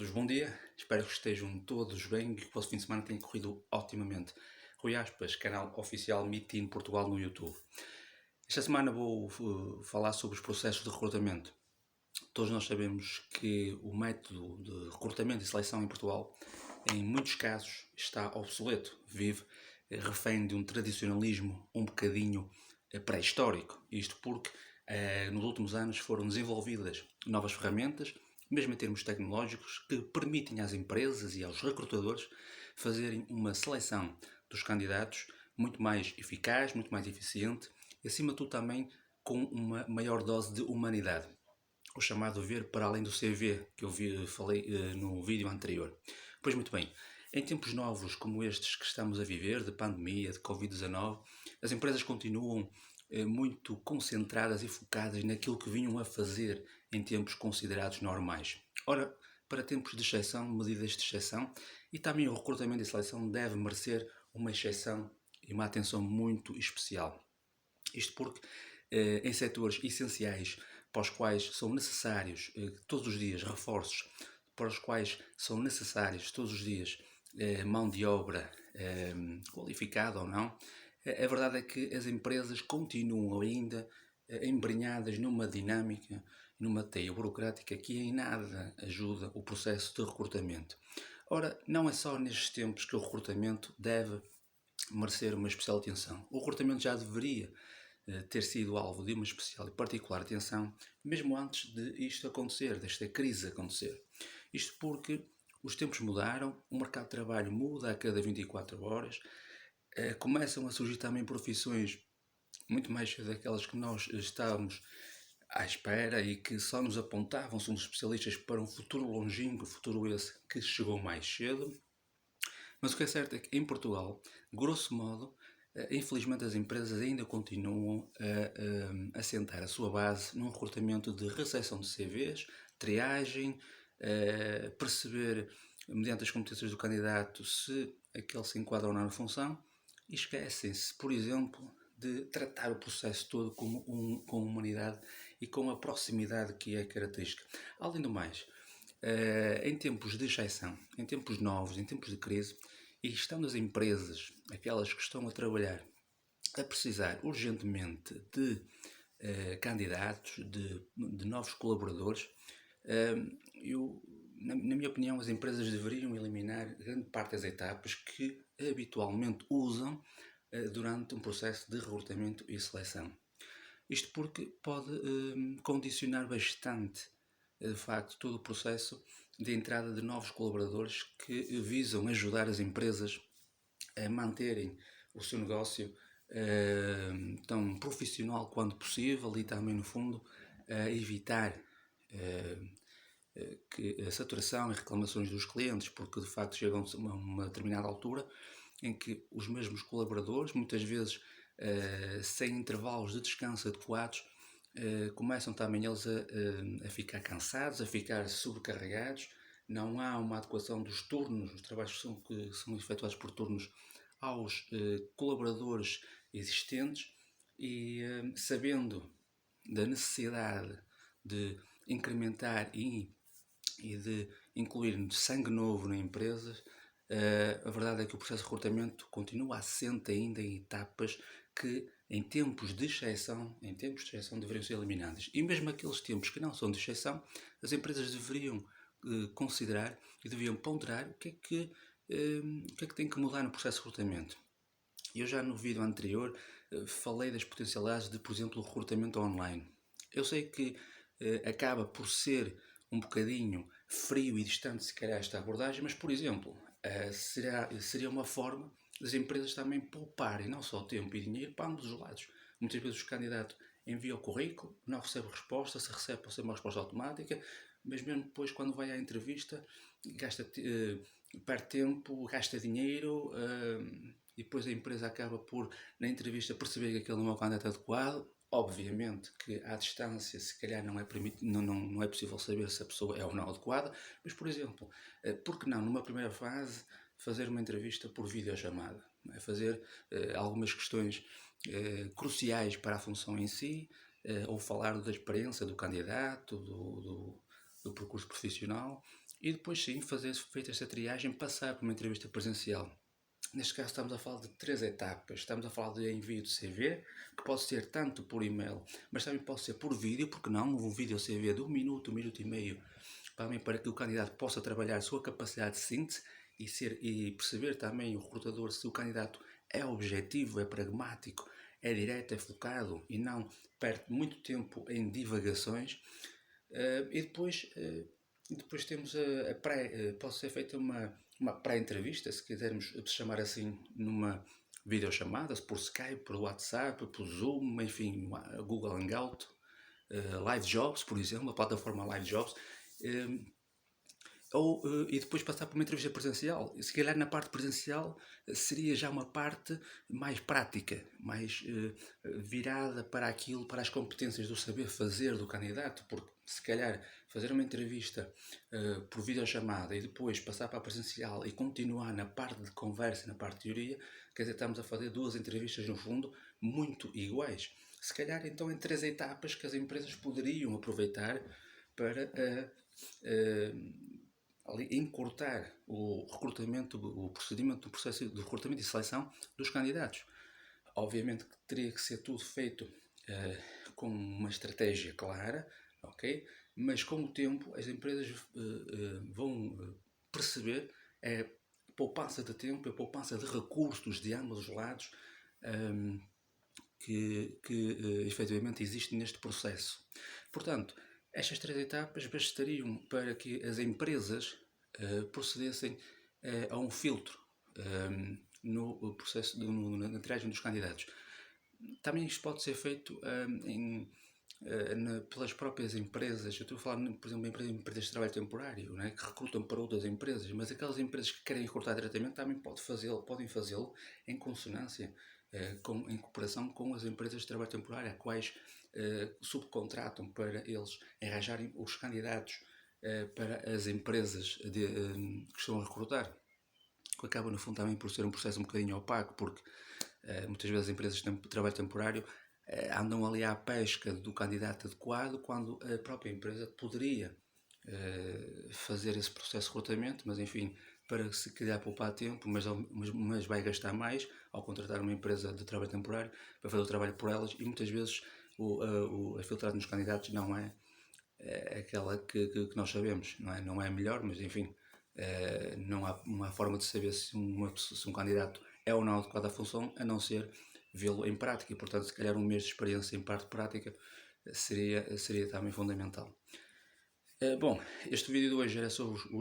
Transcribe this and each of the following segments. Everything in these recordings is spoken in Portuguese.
todos, bom dia. Espero que estejam todos bem e que o vosso fim de semana tenha corrido otimamente. Rui Aspas, canal oficial Meeting Portugal no YouTube. Esta semana vou falar sobre os processos de recrutamento. Todos nós sabemos que o método de recrutamento e seleção em Portugal, em muitos casos, está obsoleto. Vive refém de um tradicionalismo um bocadinho pré-histórico. Isto porque nos últimos anos foram desenvolvidas novas ferramentas, mesmo em termos tecnológicos, que permitem às empresas e aos recrutadores fazerem uma seleção dos candidatos muito mais eficaz, muito mais eficiente e, acima de tudo, também com uma maior dose de humanidade. O chamado ver para além do CV, que eu falei no vídeo anterior. Pois muito bem, em tempos novos como estes que estamos a viver, de pandemia, de Covid-19, as empresas continuam muito concentradas e focadas naquilo que vinham a fazer em tempos considerados normais. Ora, para tempos de exceção, medidas de exceção, e também o recrutamento e seleção deve merecer uma exceção e uma atenção muito especial. Isto porque em setores essenciais para os quais são necessários todos os dias reforços, para os quais são necessários todos os dias mão de obra qualificada ou não, a verdade é que as empresas continuam ainda embrenhadas numa dinâmica, numa teia burocrática que em nada ajuda o processo de recrutamento. Ora, não é só nestes tempos que o recrutamento deve merecer uma especial atenção. O recrutamento já deveria ter sido alvo de uma especial e particular atenção, mesmo antes de isto acontecer, desta crise acontecer. Isto porque os tempos mudaram, o mercado de trabalho muda a cada 24 horas, começam a surgir também profissões muito mais daquelas que nós estávamos à espera e que só nos apontavam, somos especialistas para um futuro longínquo, futuro esse que chegou mais cedo. Mas o que é certo é que em Portugal, grosso modo, infelizmente as empresas ainda continuam a assentar a sua base num recrutamento de recepção de CVs, triagem, perceber, mediante as competências do candidato, se aquele se enquadra ou não na função, e esquecem-se, por exemplo, de tratar o processo todo com humanidade e com a proximidade que é característica. Além do mais, em tempos de exceção, em tempos novos, em tempos de crise, e estando as empresas, aquelas que estão a trabalhar, a precisar urgentemente de candidatos, de novos colaboradores, na minha opinião, as empresas deveriam eliminar grande parte das etapas que habitualmente usam durante um processo de recrutamento e seleção. Isto porque pode condicionar bastante, de facto, todo o processo de entrada de novos colaboradores que visam ajudar as empresas a manterem o seu negócio tão profissional quanto possível e também, no fundo, a evitar que a saturação e reclamações dos clientes, porque de facto chegam a uma determinada altura em que os mesmos colaboradores, muitas vezes sem intervalos de descanso adequados, começam também eles a ficar cansados, a ficar sobrecarregados. Não há uma adequação dos turnos, os trabalhos que são efetuados por turnos aos colaboradores existentes e sabendo da necessidade de incrementar e de incluir sangue novo na empresa, a verdade é que o processo de recrutamento continua assente ainda em etapas que em tempos de exceção deveriam ser eliminadas. E mesmo aqueles tempos que não são de exceção, as empresas deveriam considerar e deviam ponderar o que é que tem que mudar no processo de recrutamento. Eu já no vídeo anterior falei das potencialidades de, por exemplo, o recrutamento online. Eu sei que acaba por ser um bocadinho frio e distante, se calhar, esta abordagem, mas, por exemplo, seria uma forma das empresas também pouparem não só tempo e dinheiro para ambos os lados. Muitas vezes o candidato envia o currículo, não recebe resposta, se recebe pode ser uma resposta automática, mas mesmo depois quando vai à entrevista perde tempo, gasta dinheiro e depois a empresa acaba por, na entrevista, perceber que aquele não é o candidato adequado. Obviamente que à distância se calhar não é possível saber se a pessoa é ou não adequada, mas por exemplo, por que não numa primeira fase fazer uma entrevista por videochamada? Fazer algumas questões cruciais para a função em si, ou falar da experiência do candidato, do percurso profissional e depois sim, feita esta triagem, passar para uma entrevista presencial. Neste caso estamos a falar de 3 etapas. Estamos a falar de envio de CV, que pode ser tanto por e-mail, mas também pode ser por vídeo, porque não? Um vídeo CV de 1 minuto e meio, para que o candidato possa trabalhar a sua capacidade de síntese e perceber também o recrutador se o candidato é objetivo, é pragmático, é direto, é focado e não perde muito tempo em divagações. E depois temos a pré, pode ser feita uma pré-entrevista, se quisermos chamar assim, numa videochamada, por Skype, por WhatsApp, por Zoom, enfim, Google Hangout, Live Jobs, por exemplo, a plataforma Live Jobs, e depois passar por uma entrevista presencial. Se calhar na parte presencial seria já uma parte mais prática, mais virada para aquilo, para as competências do saber fazer do candidato, porque se calhar fazer uma entrevista por videochamada e depois passar para a presencial e continuar na parte de conversa, na parte de teoria, quer dizer, estamos a fazer 2 entrevistas no fundo muito iguais. Se calhar então em 3 etapas que as empresas poderiam aproveitar para ali encurtar o recrutamento, o procedimento do processo de recrutamento e seleção dos candidatos. Obviamente que teria que ser tudo feito com uma estratégia clara, ok? Mas com o tempo as empresas vão perceber a poupança de tempo, a poupança de recursos de ambos os lados que efetivamente existe neste processo. Portanto, estas 3 etapas bastariam para que as empresas procedessem a um filtro no processo na triagem dos candidatos. Também isto pode ser feito pelas próprias empresas. Eu estou a falar, por exemplo, empresas de trabalho temporário, né, que recrutam para outras empresas, mas aquelas empresas que querem recrutar diretamente também podem fazê-lo em consonância, em cooperação com as empresas de trabalho temporário, a quais subcontratam para eles arranjarem os candidatos para as empresas que estão a recrutar, que acaba no fundo também por ser um processo um bocadinho opaco, porque muitas vezes as empresas de trabalho temporário andam ali à pesca do candidato adequado, quando a própria empresa poderia fazer esse processo de recrutamento, mas enfim, para se calhar poupar tempo, mas vai gastar mais ao contratar uma empresa de trabalho temporário para fazer o trabalho por elas, e muitas vezes a filtragem dos candidatos não é aquela que nós sabemos, não é a melhor, mas enfim, não há uma forma de saber se um candidato é ou não adequado à função, a não ser vê-lo em prática, e portanto se calhar um mês de experiência em parte prática seria também fundamental. Bom, este vídeo de hoje era sobre os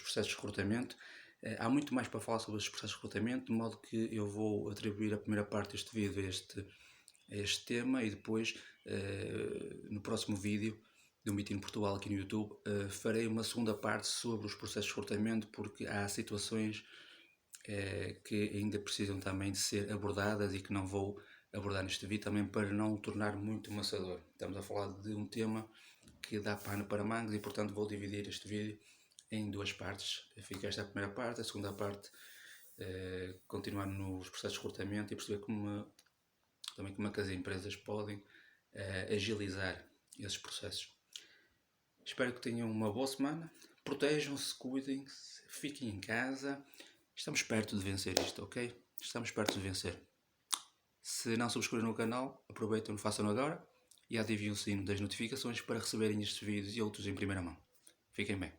processos de recrutamento. Há muito mais para falar sobre os processos de recrutamento, de modo que eu vou atribuir a primeira parte deste vídeo a este tema, e depois, no próximo vídeo do Meeting Portugal aqui no YouTube, farei uma segunda parte sobre os processos de recrutamento, porque há situações que ainda precisam também de ser abordadas e que não vou abordar neste vídeo, também para não o tornar muito maçador. Estamos a falar de um tema que dá pano para mangas e, portanto, vou dividir este vídeo em 2 partes. Fica esta a primeira parte, a segunda parte continuar nos processos de recrutamento e perceber também como é que as empresas podem agilizar esses processos. Espero que tenham uma boa semana. Protejam-se, cuidem-se, fiquem em casa. Estamos perto de vencer isto, ok? Estamos perto de vencer. Se não subscreveram o canal, aproveitem e façam agora. E ativem o sino das notificações para receberem estes vídeos e outros em primeira mão. Fiquem bem.